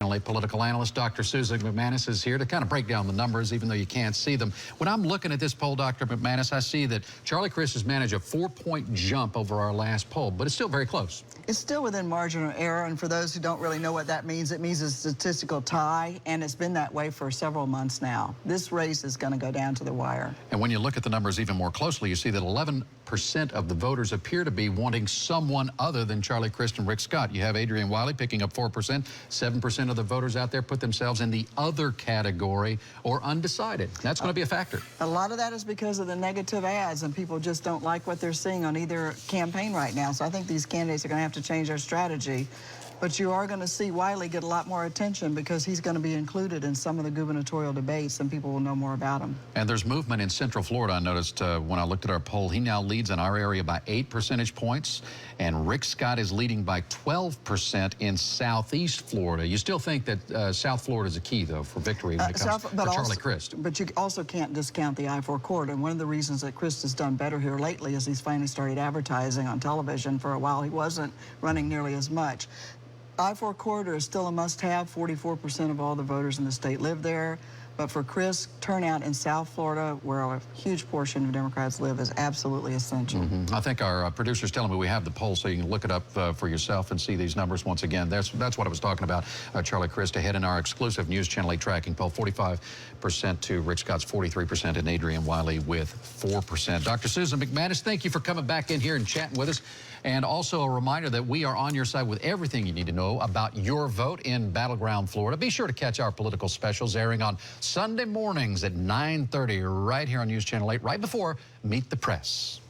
Political analyst Dr. Susan McManus is here to kind of break down the numbers, even though you can't see them. When I'm looking at this poll, Dr. McManus, I see that Charlie Crist has managed a 4-point jump over our last poll, but it's still very close. It's still within marginal error, and for those who don't really know what that means, it means a statistical tie, and it's been that way for several months now. This race is going to go down to the wire. And when you look at the numbers even more closely, you see that 11% of the voters appear to be wanting someone other than Charlie Crist and Rick Scott. You have Adrienne Wiley picking up 4%. 7% of the voters out there put themselves in the other category or undecided. That's going to be a factor. A lot of that is because of the negative ads, and people just don't like what they're seeing on either campaign right now. So I think these candidates are going to have to change their strategy. But you are going to see Wiley get a lot more attention because he's going to be included in some of the gubernatorial debates, and people will know more about him. And there's movement in Central Florida. I noticed when I looked at our poll, he now leads in our area by 8 percentage points, and Rick Scott is leading by 12% in Southeast Florida. You still think that South Florida is a key, though, for victory when it comes for Charlie Crist. But you also can't discount the I-4 corridor. And one of the reasons that Crist has done better here lately is he's finally started advertising on television. For a while, he wasn't running nearly as much. I-4 corridor is still a must-have. 44% of all the voters in the state live there. But for Crist, turnout in South Florida, where a huge portion of Democrats live, is absolutely essential. I think our producer's telling me we have the poll, so you can look it up for yourself and see these numbers once again. That's what I was talking about. Charlie Crist ahead in our exclusive News Channel 8 tracking poll, 45% to Rick Scott's 43%, and Adrienne Wiley with 4%. Dr. Susan McManus, thank you for coming back in here and chatting with us. And also a reminder that we are on your side with everything you need to know about your vote in Battleground Florida. Be sure to catch our political specials airing on Sunday mornings at 9:30 right here on News Channel 8, right before Meet the Press.